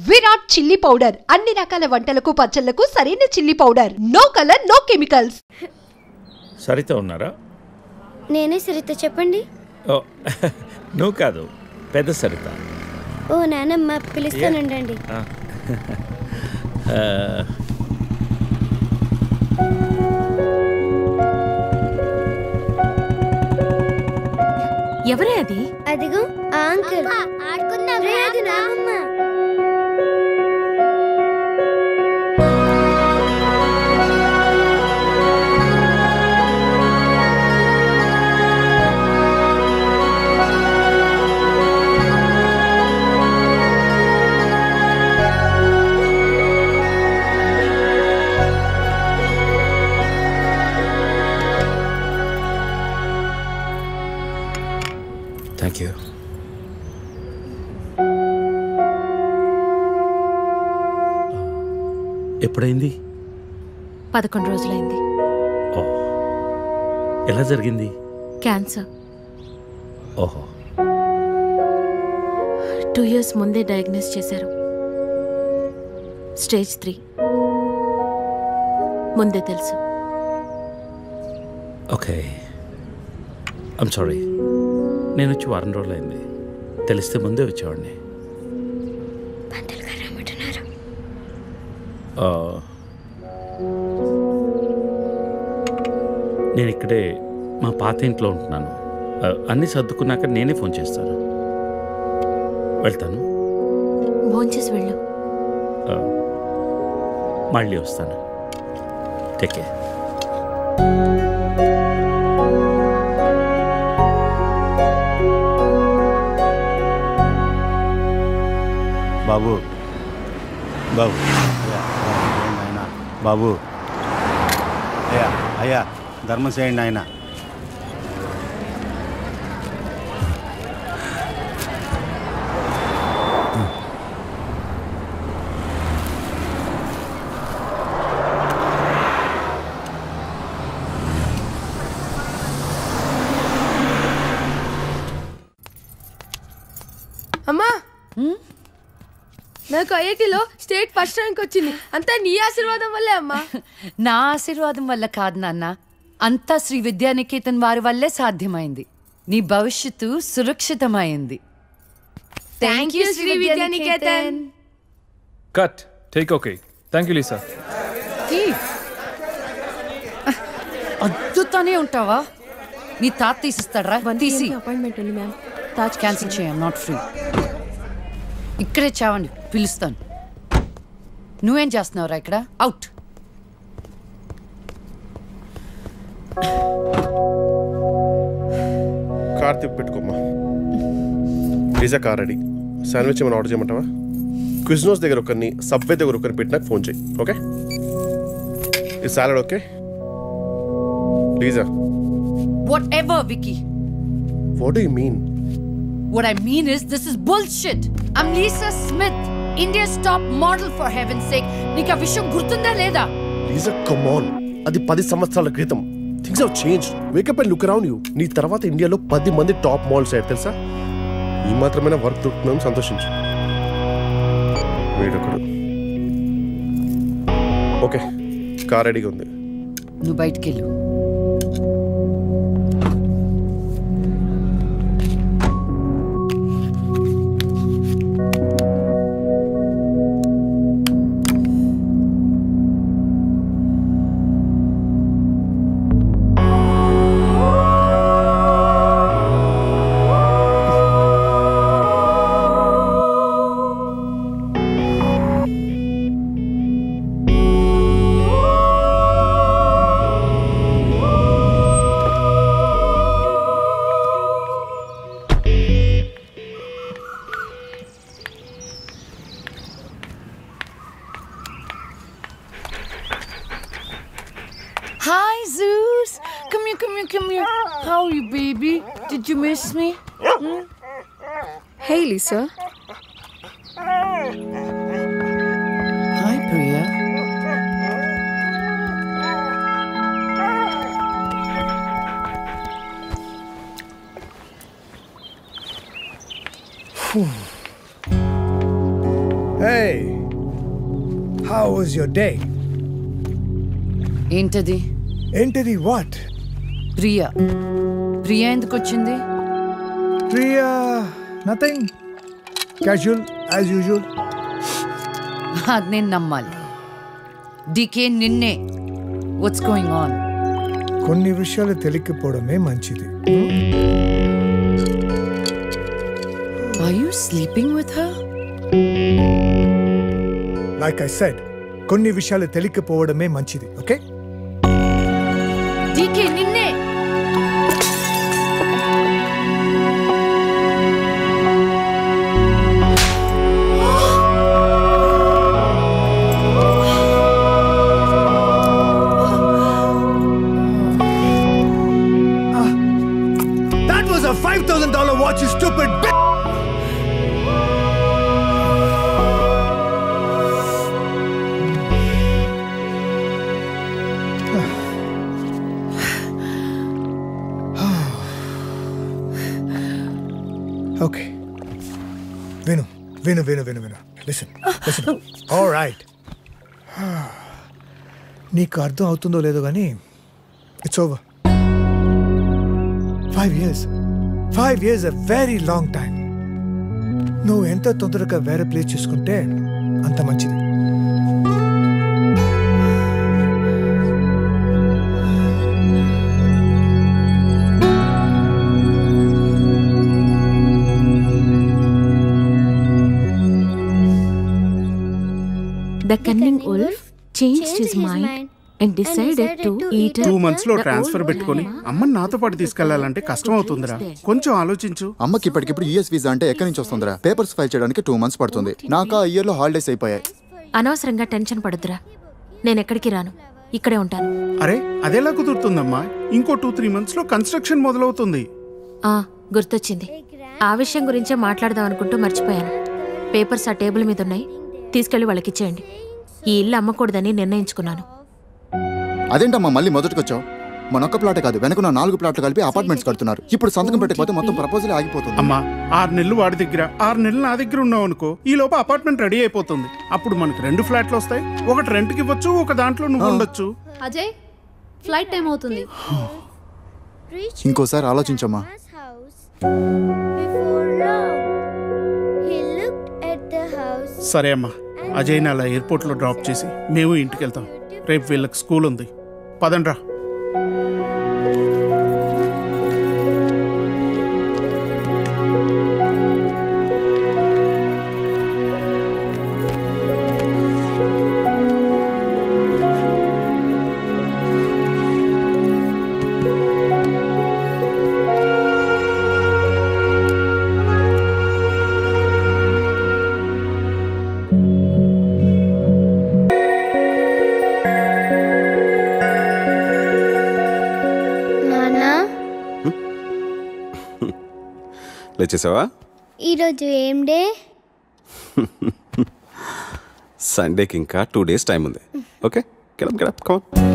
Virat chilli powder అన్ని రకాల వంటలకు పచ్చళ్లకు సరైన chilli powder. No colour no chemicals. Saritha ఉన్నారా? నేనే సరిత, చెప్పండి. ఓ నువ్వు కాదు, పెద్ద సరిత. ఓ నానమ్మ, పిలుస్తానండి. ఎవరే అది? అదిగో ఆ అంకుల్. ఆడుకుందాం రే, అది నానమ్మ. Thank you. ఎప్పుడైంది? 11 రోజులైంది. ఓ, ఎలా జరిగింది? క్యాన్సర్. ఓహో. 2 years ముందే డయాగ్నోస్ చేశారు. స్టేజ్ 3 ముందే తెలుసు. Okay, I'm sorry. నేను వచ్చి 1 రోజులైంది. తెలిస్తే ముందే వచ్చేవాడిని. నేను ఇక్కడే మా పాత ఇంట్లో ఉంటున్నాను. అన్నీ సర్దుకున్నాక నేనే ఫోన్ చేస్తాను. వెళ్తాను. భోంచేసి వెళ్ళు. మళ్ళీ వస్తాను. Take care. బాబు బాబు ఆయన బాబు, అయ్యా అయ్యా ధర్మం చేయండి ఆయన. అమ్మా, నాకు ఐఐటీలో స్టేట్ ఫస్ట్ ర్యాంక్ వచ్చింది. అంతా నీ ఆశీర్వాదం వల్లే అమ్మా. నా ఆశీర్వాదం వల్ల కాదు నాన్న, అంతా శ్రీ విద్యానికేతన్ వారి వల్లే సాధ్యమైంది. నీ భవిష్యత్తు సురక్షితమైంది. Thank you Sri Vidyanikethan. Cut. Take okay. Thank you Lisa. అద్దుతానే ఉంటావా? నీ తాత తీసిస్తాడరా? తీసి అపాయింట్మెంట్ ఉంది మ్యామ్. తాజ్ క్యాన్సిల్ చేయం, నాట్ ఫ్రీ. ఇక్కడే చావండి, పిలుస్తాను. నువ్వేం చేస్తున్నావురా ఇక్కడ? అవుట్. కార్ తిప్పి పెట్టుకోమ్మా. Pizza car ready. శాండ్విచ్ ఏమైనా ఆర్డర్ చేయమంటావా? క్విజ్నోస్ దగ్గర ఒకరిని, సబ్వే దగ్గర ఒకరిని పెట్టి నాకు ఫోన్ చేయి. ఓకే? ఈ సాలడ్ ఓకే? ప్లీజా. Whatever, Vicky. What do you mean? What I mean is, this is bullshit. I'm Lisa Smith, India's top model, for heaven's sake. నీకు ఆ విషయం గుర్తుందా లేదా? Lisa, come on. అది 10 సంవత్సరాల క్రితం. Things have changed. Wake up and look around you. నీ తర్వాత ఇండియాలో 10 మంది టాప్ మోడల్స్ అయ్యారు తెలుసా? ఈ మాత్రమైనా వర్క్ దొరుకుతున్నాం, సంతోషించు. వీడొకడు. ఓకే, కార్ రెడీగా ఉంది. నువ్వు బయటికి వెళ్ళు. Hi, Zeus. Come here, come here, come here. How are you, baby? Did you miss me? Hey, Lisa. Hi, Priya. Hey, how was your day? ఏంటది? Entity what? ప్రియా. ప్రియా ఎందుకు వచ్చింది? Priya, nothing. Casual, as usual. అది నేను నమ్మాలి. DK నిన్నే. What's going on? కొన్ని విషయాలు తెలియకపోవడమే మంచిది. Are you sleeping with her? Like I said, కొన్ని విషయాలు తెలియకపోవడమే మంచిది, ఓకే? డీకే నిన్నే. That was a $5,000 watch, you stupid bitch! Okay. Vinu. Listen. All right. నీకు అర్థం అవుతుందో లేదో కానీ it's over. 5 years. 5 years a very long time. నువ్వు ఎంత తొందరగా వేరే ప్లేస్ చూసుకుంటే అంత మంచిది. The cunning wolf changed his mind and decided to eat 2 months లో ట్రాన్స్ఫర్ పెట్టుకొని అమ్మని నాతో పాటు తీసుకెళ్లాలంటే కష్టం అవుతుందిరా. కొంచెం ఆలోచించు. అమ్మకి ఇప్పటికిప్పుడు యుఎస్ వీసా అంటే ఎక్కడి నుంచి వస్తుందిరా? పేపర్స్ ఫైల్ చేయడానికి 2 months పడుతుంది. నాకు ఆ ఇయర్ లో హాలిడేస్ అయిపోయాయి. అనవసరంగా టెన్షన్ పడుతురా. నేను ఎక్కడికి రాను, ఇక్కడే ఉంటాను. అరే అదెలా కుదురుతుందమ్మా? ఇంకో 2-3 months లో కన్స్ట్రక్షన్ మొదలవుతుంది. గుర్తొచ్చింది. ఆ విషయం గురించే మాట్లాడదాం అనుకుంటూ మర్చిపోయాను. పేపర్స్ ఆ టేబుల్ మీద ఉన్నాయి, తీసుకెళ్లి వాళ్ళకి ఇచ్చేయండి. ఈ ఇల్లు అమ్మకూడదని నిర్ణయించుకున్నాను. అదేంటమ్మా మళ్ళీ మొదటికొచ్చావు? మనొక్క ప్లాటే కాదు, వెనక 4 ప్లాట్లు కలిపి అపార్ట్మెంట్స్ కడుతున్నారు. ఇప్పుడు సంతకం పెట్టకపోతే మొత్తం ప్రపోజల్ ఆగిపోతుంది. అమ్మా 6 నెలలు వాడి దగ్గర 6 నెలలు నా దగ్గర ఉన్నావు అనుకో, ఈ లోపు అపార్ట్మెంట్ రెడీ అయిపోతుంది. అప్పుడు మనకు 2 ఫ్లాట్లు వస్తాయి. ఒకటి రెంట్కి ఇవ్వచ్చు, ఒక దాంట్లో నువ్వు ఉండొచ్చు. అజయ్, ఫ్లైట్ టైం అవుతుంది. ఇంకోసారి ఆలోచించమ్మా. సరే అమ్మా, అజయ్ని అలా ఎయిర్పోర్ట్లో డ్రాప్ చేసి మేము ఇంటికి వెళ్తాం. రేపు వీళ్ళకి స్కూల్ ఉంది. పదండ్రా. లేచేసావా? ఈరోజు ఏం డే? సండేకి ఇంకా 2 days టైం ఉంది. Okay, get up, come on.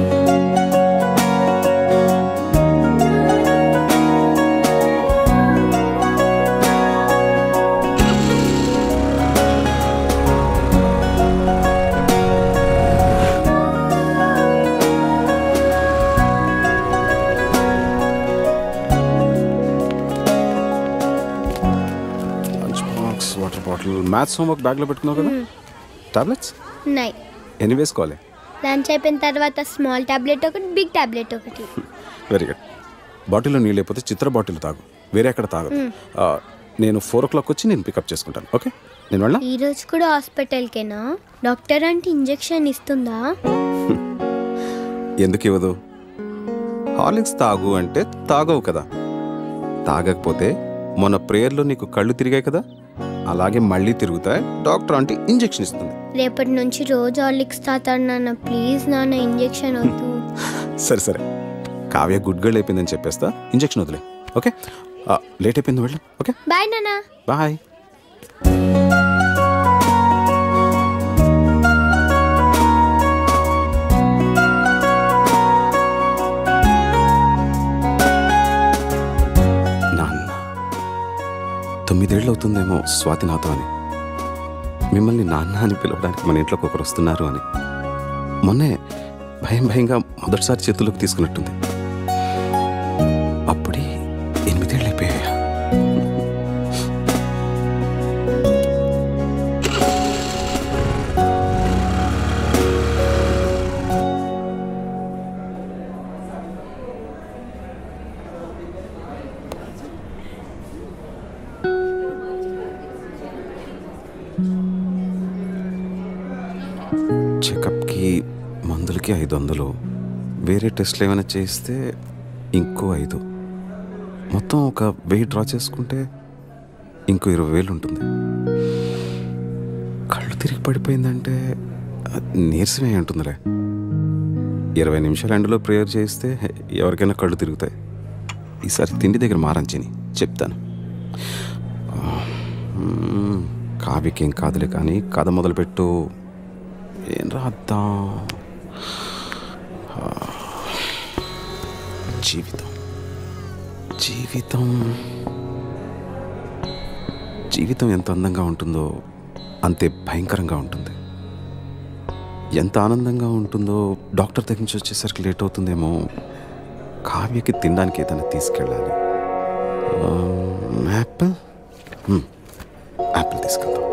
Water bottle, maths homework బ్యాగ్లో పెట్టుకున్నావు కదా. టాబ్లెట్స్ ఎన్ని వేసుకోవాలి? లంచ్ అయిపోయిన తర్వాత స్మాల్ టాబ్లెట్ ఒకటి, బిగ్ టాబ్లెట్ ఒకటి. Very good. బాటిల్లో నీళ్ళు లేకపోతే చిత్ర బాటిల్ తాగు, వేరే ఎక్కడ తాగదు. నేను 4 o'clock వచ్చి నేను పికప్ చేసుకుంటాను. ఓకే, నేను వెళ్ళా. ఈ రోజు కూడా హాస్పిటల్కేనా? డాక్టర్ అంటే ఇంజెక్షన్ ఇస్తుందా? ఎందుకు ఇవ్వదు? హార్లిక్స్ తాగు అంటే తాగవు కదా. తాగకపోతే మొన్న ప్రేయర్లో నీకు కళ్ళు తిరిగాయి కదా, అలాగే మళ్ళీ తిరుగుతాయి. డాక్టర్ అంటే ఇంజెక్షన్ ఇస్తుంది. రేపటి నుంచి రోజు హార్లిక్స్ తాతాడు నాన్న. ప్లీజ్ నాన్న, ఇంజెక్షన్ వద్దు. సరే, కావ్య గుడ్ గర్ల్ అయిపోయిందని చెప్పేస్తా. ఇంజెక్షన్ వదిలే. ఓకే, లేట్ అయిపోయింది, వెళ్ళు. ఓకే, బాయ్ నాన్న. బాయ్. నాన్న 9 ఏళ్ళు అవుతుందేమో స్వాతి నాతో అని. మిమ్మల్ని నాన్న అని పిలవడానికి మన ఇంట్లోకి ఒకరు వస్తున్నారు అని. మొన్నే భయంగా మొదటిసారి చేతుల్లోకి తీసుకున్నట్టుంది. అప్పుడే 8 ఏళ్ళు అయిపోయాయా? చెకప్కి మందులకి 500, వేరే టెస్ట్లు ఏమైనా చేస్తే ఇంకో 5, మొత్తం ఒక 1000 డ్రా చేసుకుంటే ఇంకో 20,000 ఉంటుంది. కళ్ళు తిరిగి పడిపోయిందంటే నీరసమే ఉంటుందిలే. 20 నిమిషాలు ఎండలో ప్రేయర్ చేస్తే ఎవరికైనా కళ్ళు తిరుగుతాయి. ఈసారి తిండి దగ్గర మారంచిని చెప్తాను. కావ్యకేం కాదులే కానీ కథ మొదలుపెట్టు. ఏం రాద్దాం? జీవితం జీవితం జీవితం ఎంత అందంగా ఉంటుందో అంతే భయంకరంగా ఉంటుంది. ఎంత ఆనందంగా ఉంటుందో డాక్టర్ దగ్గర నుంచి వచ్చేసరికి లేట్ అవుతుందేమో. కావ్యకి తినడానికి ఏదైనా తీసుకెళ్ళాలి. యాపిల్ యాపిల్ తీసుకెళ్దాం.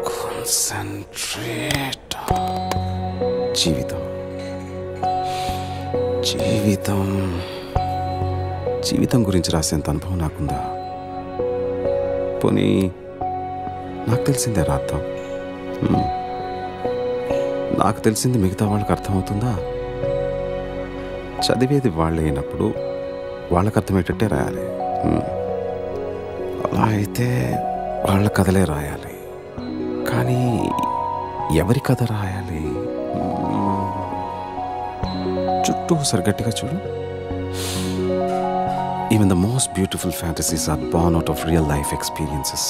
కాన్సంట్రేట్. జీవితం జీవితం జీవితం గురించి రాసేంత అనుభవం నాకుందా? పోనీ నాకు తెలిసిందే రాద్దాం. నాకు తెలిసింది మిగతా వాళ్ళకి అర్థమవుతుందా? చదివేది వాళ్ళే అయినప్పుడు వాళ్ళకి అర్థమయ్యేటట్టే రాయాలి. అలా అయితే వాళ్ళ కథలే రాయాలి. కానీ ఎవరి కథ రాయాలి? చుట్టూ ఒకసారి గట్టిగా చూడు. Even the most beautiful fantasies are born out of real life experiences.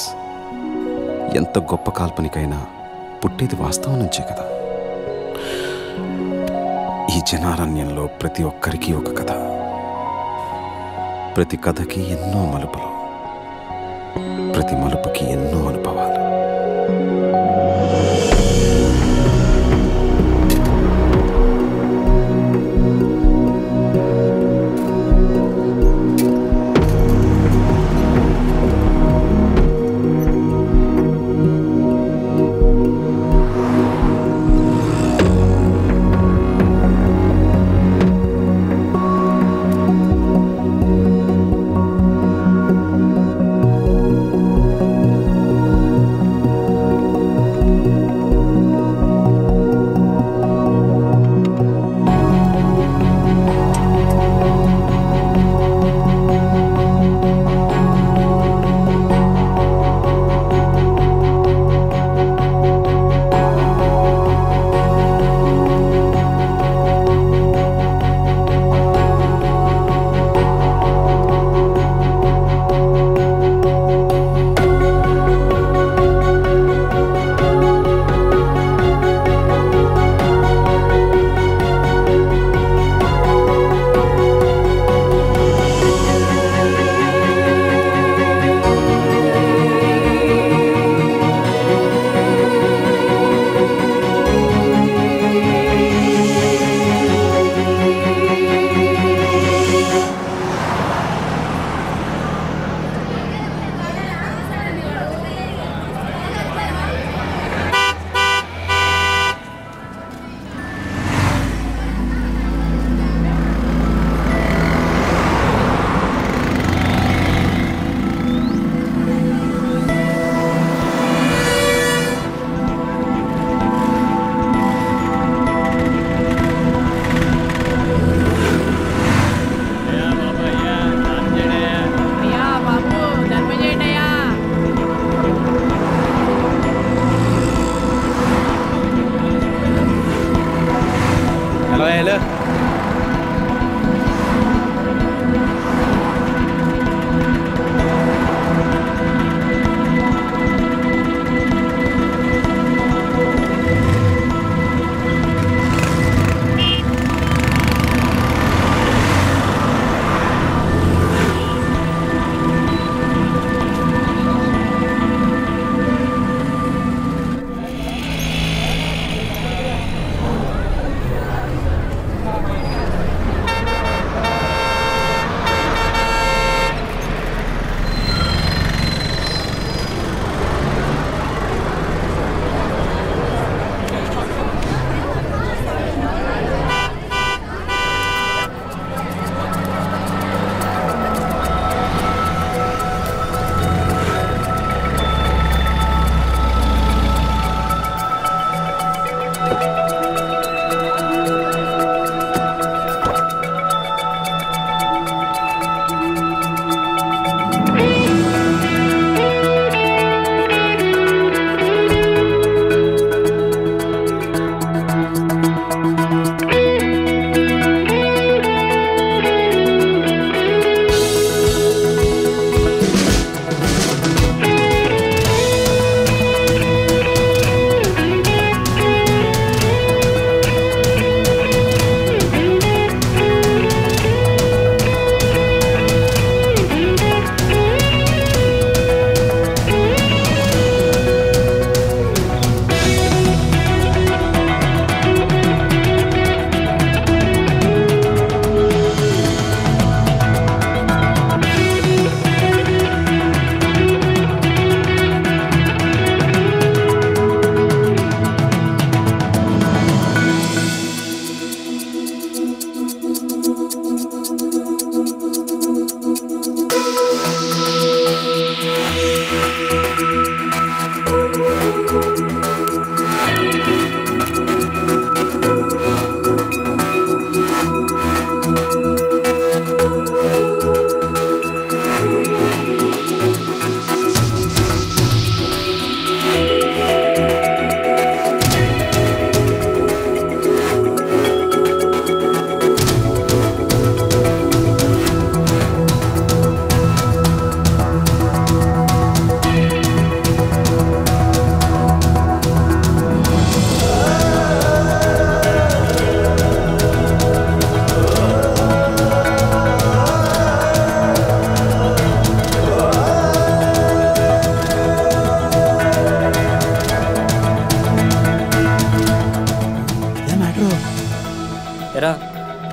ఎంత గొప్ప కాల్పనికైనా పుట్టేది వాస్తవం నుంచే కదా. ఈ జనారణ్యంలో ప్రతి ఒక్కరికి ఒక కథ, ప్రతి కథకి ఎన్నో మలుపులు, ప్రతి మలుపుకి ఎన్నో అనుభవాలు.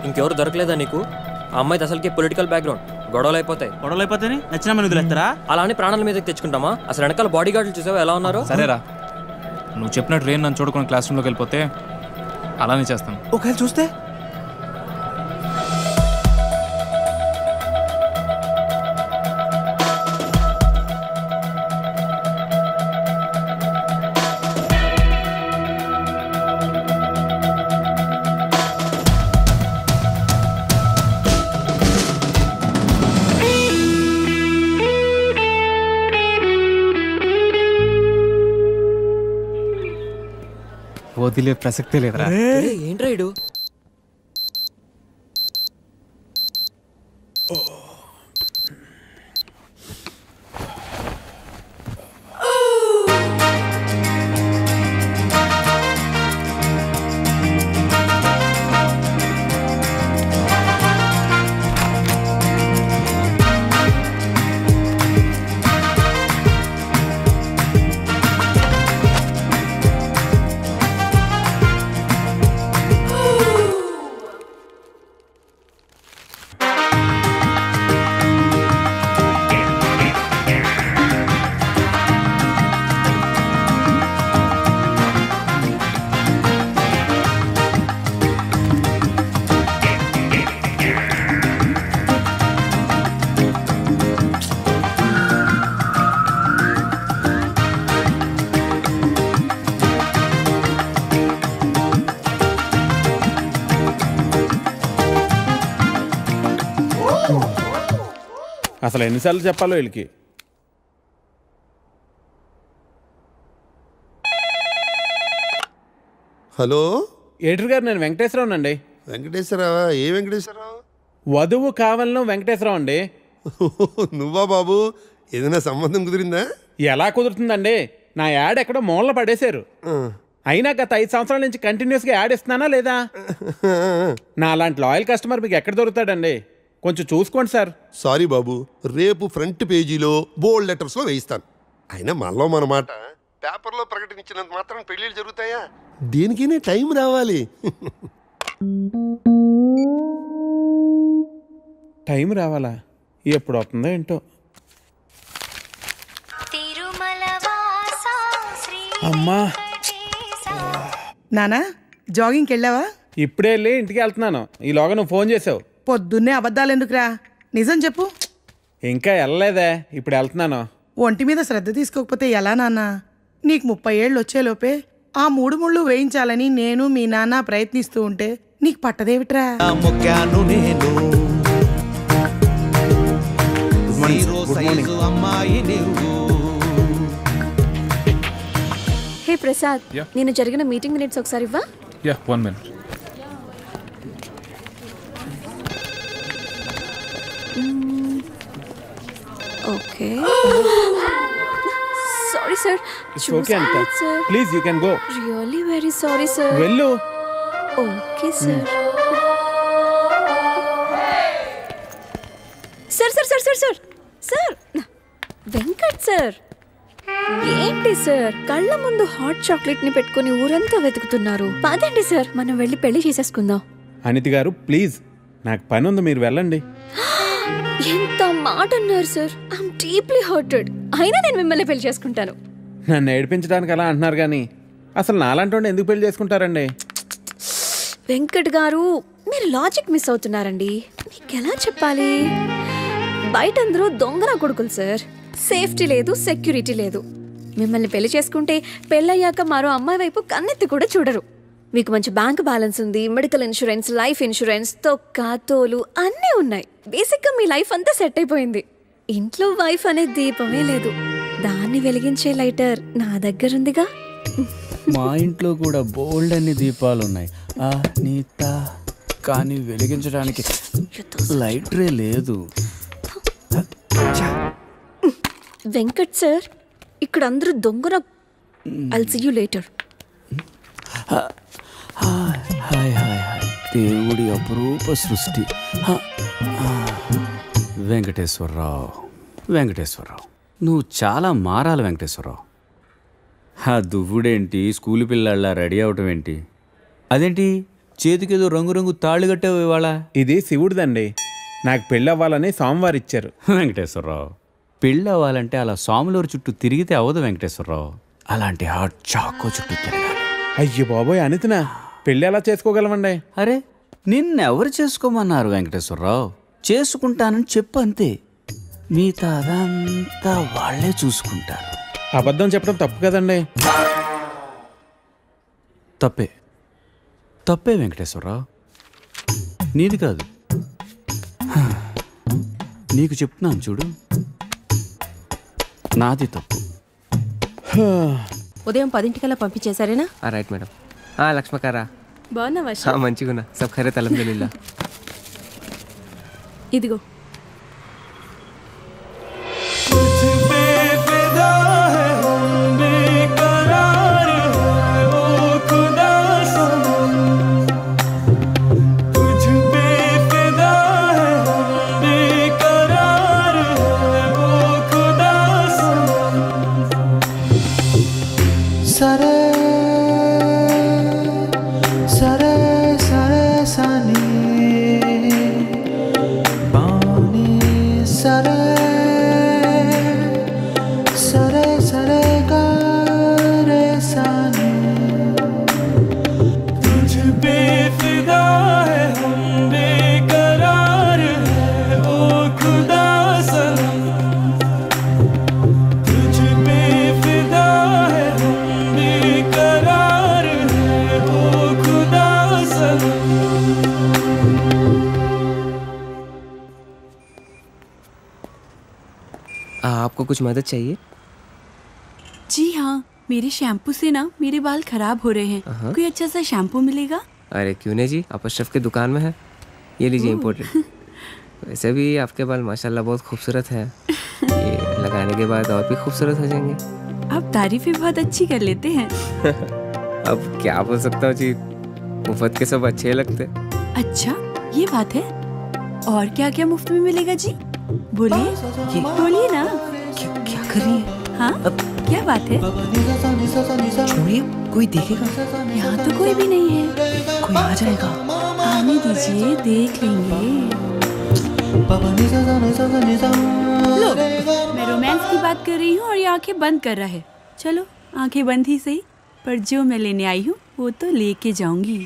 ఇంకెవరు దొరకలేదా నీకు? ఆ అమ్మాయిది అసలుకి పొలిటికల్ బ్యాక్గ్రౌండ్. గొడవలు అయిపోతే నచ్చిన మన వదిలేస్తారా? అలా అని ప్రాణాల మీదకి తెచ్చుకుంటామా? అసలు వెనకాల బాడీ గార్డులు చూసావా ఎలా ఉన్నారో? సరేరా, నువ్వు చెప్పినట్టు రేణు నన్ను చూడుకుని క్లాస్ రూమ్లోకి వెళ్ళిపోతే అలానే చేస్తాను. ఒకవేళ చూస్తే వదిలే ప్రసక్తే లేదురా. ఏంట్రా ఇడు? అసలు ఎన్నిసార్లు చెప్పాలో వీళ్ళకి. హలో ఎడిటర్ గారు, నేను వెంకటేశ్వరరావు అండి. వెంకటేశ్వరరావా? ఏ వెంకటేశ్వరరావు? వధువు కావాలను వెంకటేశ్వరరావు అండి. నువ్వా బాబు? ఏదైనా సంబంధం కుదిరిందా? ఎలా కుదురుతుందండి? నా యాడ్ ఎక్కడో మూలన పడేశారు. అయినా గత 5 సంవత్సరాల నుంచి కంటిన్యూస్గా యాడ్ ఇస్తున్నానా లేదా? నా అలాంటి లాయల్ కస్టమర్ మీకు ఎక్కడ దొరుకుతాడండి? కొంచెం చూసుకోండి సార్. సారీ బాబు, రేపు ఫ్రంట్ పేజీలో బోల్డ్ లెటర్స్లో వేయిస్తాను. అయినా మనలో మన మాట పేపర్లో ప్రకటించినంత మాత్రం పెళ్ళిళ్ళు జరుగుతాయా? దేనికైనా టైం రావాలి. టైం రావాలా? ఎప్పుడు అవుతుందో ఏంటో. అమ్మా నానా, జాగింగ్కి వెళ్ళావా? ఇప్పుడే వెళ్ళి ఇంటికి వెళ్తున్నాను. ఈలోగా నువ్వు ఫోన్ చేసావు. పొద్దున్నే అబద్ధాలు ఎందుకురా, నిజం చెప్పు. ఇంకా వెళ్ళలేదే, ఇప్పుడు వెళ్తున్నాను. ఒంటి మీద శ్రద్ధ తీసుకోకపోతే ఎలా నాన్నా? నీకు 30 ఏళ్ళు వచ్చేలోపే ఆ 3 ముళ్ళు వేయించాలని నేను మీ నాన్న ప్రయత్నిస్తూ ఉంటే నీకు పట్టదేవిట్రా? హే ప్రసాద్, నేను జరిగిన మీటింగ్ మినిట్స్ ఒకసారి ఇవ్వా? Yeah, 1 minute. Okay. Sorry sir. It's okay, Anita. Please, you can go. Really very sorry sir. వెళ్ళు. Okay sir. Sir sir sir sir sir sir Venkat sir, ఏంటి సార్ కళ్ళ ముందు హాట్ చాక్లెట్ ని పెట్టుకుని ఊరంతా వెతుకుతున్నారు? పదండి సార్, మనం వెళ్ళి పెళ్లి చేసేసుకుందాం. అనిత గారు ప్లీజ్, నాకు పని ఉంది, మీరు వెళ్ళండి. ఎంత మాట అన్నారు సార్. I'm deeply hurted. అయినా నేను మిమ్మల్ని పెళ్లి చేసుకుంటాను. నన్ను ఏడిపించడానికి అలా అంటున్నారు కానీ అసలు నాలాంటి ఎందుకు పెళ్లి చేసుకుంటారండి? వెంకట్ గారు, మీరు లాజిక్ మిస్ అవుతున్నారండి. మీకు ఎలా చెప్పాలి? బయట అందరూ దొంగన కొడుకులు సార్. సేఫ్టీ లేదు, సెక్యూరిటీ లేదు. మిమ్మల్ని పెళ్లి చేసుకుంటే పెళ్ళయ్యాక మరో అమ్మాయి వైపు కన్నెత్తి కూడా చూడరు. మీకు మంచి బ్యాంక్ బ్యాలెన్స్ ఉంది, మెడికల్ ఇన్సూరెన్స్, లైఫ్ ఇన్సూరెన్స్, తొక్క తోలు అన్నీ ఉన్నాయి. బేసిక్గా మీ లైఫ్ అంతా సెట్ అయిపోయింది. ఇంట్లో వైఫ్ అనే దీపమే లేదు, దాన్ని వెలిగించే లైటర్ నా దగ్గర ఉందిగా. మా ఇంట్లో కూడా బోల్డ్ అన్ని దీపాలు ఉన్నాయి నీత, కానీ వెలిగించడానికి లైటరే లేదు. వెంకట్ సార్, ఇక్కడ అందరూ దొంగన. I'll see you later. Hi hi hi, దేవుడి అపురూప సృష్టి. వెంకటేశ్వరరావు, వెంకటేశ్వరరావు, నువ్వు చాలా మారాలి వెంకటేశ్వరరావు. ఆ దువ్వుడేంటి, స్కూల్ పిల్లల్లా రెడీ అవటం ఏంటి? అదేంటి చేతికేదో రంగురంగు తాళ్ళు కట్టావు ఇవాళ. ఇది శివుడిదండి. నాకు పెళ్ళి అవ్వాలని స్వామివారు ఇచ్చారు. వెంకటేశ్వరరావు, పెళ్ళి అవ్వాలంటే అలా స్వాములూరు చుట్టూ తిరిగితే అవ్వదు వెంకటేశ్వరరావు. అలాంటి హాట్ చాకో చుట్టూ తిరగాలి. అయ్యో బాబోయ్ అనితనా, పెళ్ళి ఎలా చేసుకోగలమండి? అరే నిన్నెవరు చేసుకోమన్నారు వెంకటేశ్వరరావు? చేసుకుంటానని చెప్పు అంతే, మిగతా అదంతా వాళ్ళే చూసుకుంటారు. అబద్ధం చెప్పడం తప్పు కదండి. తప్పే తప్పే వెంకటేశ్వరరావు, నీది కాదు. నీకు చెప్తున్నాను చూడు, నాది తప్పు. ఉదయం 10 పంపించేశారేనా? Right madam. లక్ష్మకారా బాగున్నావా? మంచిగున్నా. సబ్ ఖైరత్ అల్హమ్దులిల్లా. ఇదిగో సరే సరే సరే సని బాని సరే సరే సరే గారే సని तुझ पे फिदा है हम बेकरार है ओ खुदा सनम तुझ पे फिदा है आपको कुछ मदद चाहिए? जी हाँ, मेरे शैम्पू से ना मेरे बाल खराब हो रहे हैं। कोई अच्छा सा शैम्पू मिलेगा? अरे क्यों नहीं जी, आप अशरफ की दुकान में है, ये लीजिए इम्पोर्टेड। वैसे भी आपके बाल माशाल्लाह बहुत खूबसूरत है, ये लगाने के बाद और भी खूबसूरत हो जाएंगे। आप तारीफें बहुत अच्छी कर लेते हैं। अब क्या बोल सकता हूँ जी, मुफ्त के सब अच्छे लगते। अच्छा ये बात है, और क्या क्या मुफ्त में मिलेगा जी? बोलिए बोलिए ना। क्या कर रही है? हाँ अब क्या बात है? छोड़िए, कोई देखेगा? यहाँ तो कोई भी नहीं है। कोई आ जाएगा। आने दीजिए, देख लेंगे। लो, मैं रोमांस की बात कर रही हूँ और ये आंखें बंद कर रहा है। चलो आंखें बंद ही सही, पर जो मैं लेने आई हूँ वो तो लेके जाऊंगी।